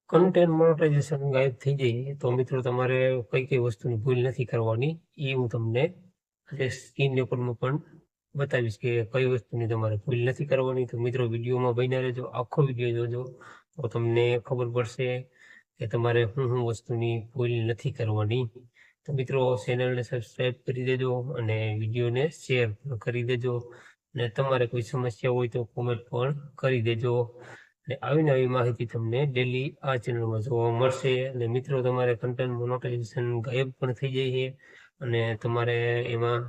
Content monetisation ગાયબ થઈ જાય તો મિત્રો તમારે કઈ વસ્તુની ભૂલ નથી કરવાની એ હું તમને આજે સ્ક્રીન રેકોર્ડમાં પણ બતાવીશ કે કઈ વસ્તુની તમારે ભૂલ નથી કરવાની. તો મિત્રો વિડીયોમાં બન્યા રહેજો, આખો વિડીયો જોજો તો તમને ખબર પડશે કે તમારે શું વસ્તુની ભૂલ નથી કરવાની. તો મિત્રો ચેનલને સબસ્ક્રાઈબ કરી દેજો અને વિડીયોને શેર કરી દેજો, અને તમારે કોઈ સમસ્યા હોય તો કોમેન્ટ પણ કરી દેજો. અને આવી નવી માહિતી તમને ડેલી આ ચેનલમાં જોવા મળશે. અને મિત્રો તમારે કન્ટેન્ટ મોનેટાઇઝેશન ગાયબ પણ થઈ જાય છે અને તમારે એમાં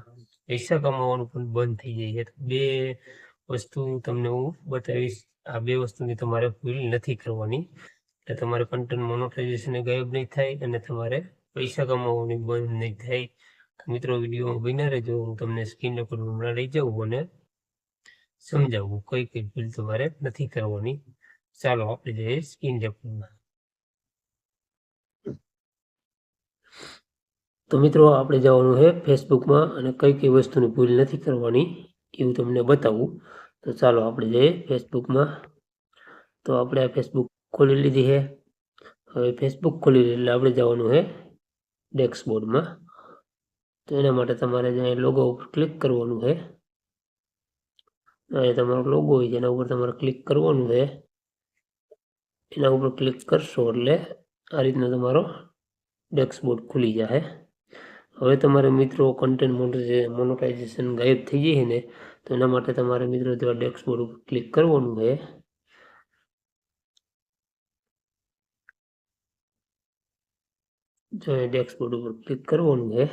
પૈસા કમાવાનું પણ બંધ થઈ જાય છે. બે વસ્તુ તમને હું બતાવીશ, આ બે વસ્તુની તમારે ભૂલ નથી કરવાની. એટલે તમારે કન્ટેન્ટ મોનેટાઇઝેશન ગાયબ નહીં થાય અને તમારે પૈસા કમાવાની બંધ નહીં થાય. તો મિત્રો વિડીયોમાં બન્યા રહેજો, હું તમને સ્ક્રીન પર હમણાં લઈ જાઉં અને સમજાવું કઈ ભૂલ તમારે નથી કરવાની. ચાલો આપણે જઈએ સ્ક્રીન રેકોર્ડમાં. તો મિત્રો આપણે જવાનું છે ફેસબુકમાં અને કઈ વસ્તુની ભૂલ નથી કરવાની એવું તમને બતાવું. તો ચાલો આપણે જઈએ ફેસબુકમાં. તો આપણે આ ફેસબુક ખોલી લીધી છે. હવે ફેસબુક ખોલી એટલે આપણે જવાનું છે ડેસ્કબોર્ડમાં. તો એના માટે તમારે જ્યાં લોગો ઉપર ક્લિક કરવાનું છે, અહીંયા તમારો લોગો હોય જેના ઉપર તમારે ક્લિક કરવાનું છે. એના ઉપર ક્લિક કરશો એટલે આ રીતનો તમારો ડેસ્કબોર્ડ ખુલી જશે. હવે તમારે મિત્રો કન્ટેન્ટ મોનેટાઇઝેશન ગાયબ થઈ જાય ને, તો એના માટે તમારે મિત્રો જો ડેસ્કબોર્ડ ઉપર ક્લિક કરવાનું છે. જો એ ડેસ્કબોર્ડ ઉપર ક્લિક કરવાનું છે,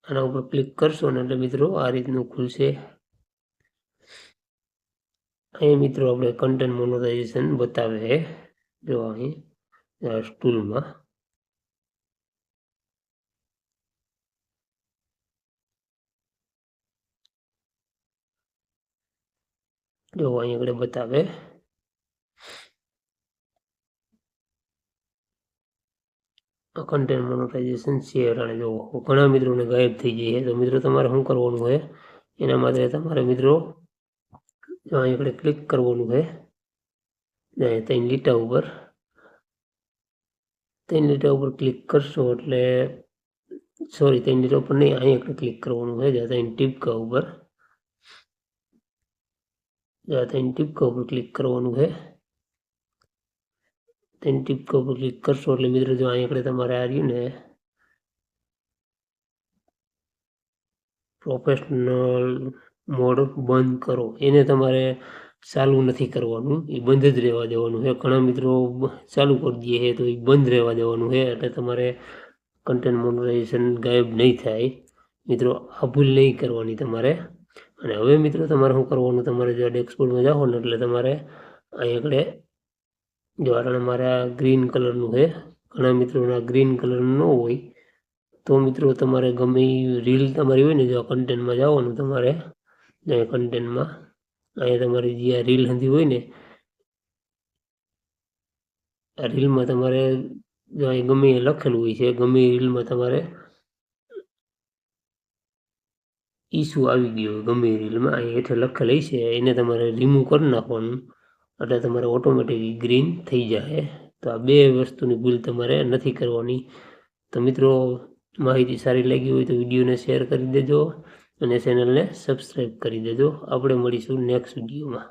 આના ઉપર ક્લિક કરશો ને એટલે મિત્રો આ રીતનું ખુલશે. અહીં મિત્રો આપણે કન્ટેન્ટ મોનેટાઇઝેશન બતાવે છે, જો અહીં ટૂલમાં. જો અહીં આગળ બતાવે કન્ટેન્ટ મોનેટાઇઝેશન શેર, અને જો ઘણા મિત્રોને ગાયબ થઈ જાય. તો મિત્રો તમારે શું કરવાનું હોય, એના માટે તમારે મિત્રો અહીં આગળ ક્લિક કરવાનું છે. 3 લીટા ઉપર ક્લિક કરશો એટલે સોરી 3 લીટા ઉપર નહીં, અહીં આગળ ક્લિક કરવાનું છે. જ્યાં 3 ટીપકા ઉપર ક્લિક કરવાનું છે. 3 ટીપકા ઉપર ક્લિક કરશો એટલે મિત્રો જો અહીં આગળ તમારે આ રહ્યું ને પ્રોફેશનલ મોડ બંધ કરો, એને તમારે ચાલુ નથી કરવાનું, એ બંધ જ રહેવા દેવાનું છે. ઘણા મિત્રો ચાલુ કરી દે છે તો એ બંધ રહેવા દેવાનું છે, એટલે તમારે કન્ટેન્ટ મોનેટાઇઝેશન ગાયબ નહીં થાય. મિત્રો આ ભૂલ નહીં કરવાની તમારે. અને હવે મિત્રો તમારે શું કરવાનું, તમારે જો ડેસ્કબોર્ડમાં જાઓ ને એટલે તમારે અહીં આગળ જો મારે આ ગ્રીન કલરનું છે, ઘણા મિત્રોના ગ્રીન કલર ન હોય તો મિત્રો તમારે ગમે રીલ તમારી હોય ને, જો કન્ટેન્ટમાં જવાનું તમારે કન્ટેન્ટમાં અહીંયા તમારી જે આ રીલ હતી હોય ને, આ રીલમાં તમારે જો અહીં ગમે એ લખેલું હોય છે, ગમે એ રીલમાં તમારે ઇસ્યુ આવી ગયો હોય ગમે એ રીલમાં, અહીં હેઠળ લખેલ છે એને તમારે રિમૂવ કરી નાખવાનું, એટલે તમારે ઓટોમેટિક ગ્રીન થઈ જાય. તો આ બે વસ્તુની ભૂલ તમારે નથી કરવાની. તો મિત્રો માહિતી સારી લાગી હોય તો વિડીયોને શેર કરી દેજો અને ચેનલને સબસ્ક્રાઈબ કરી દેજો. આપણે મળીશું નેક્સ્ટ વિડીયોમાં.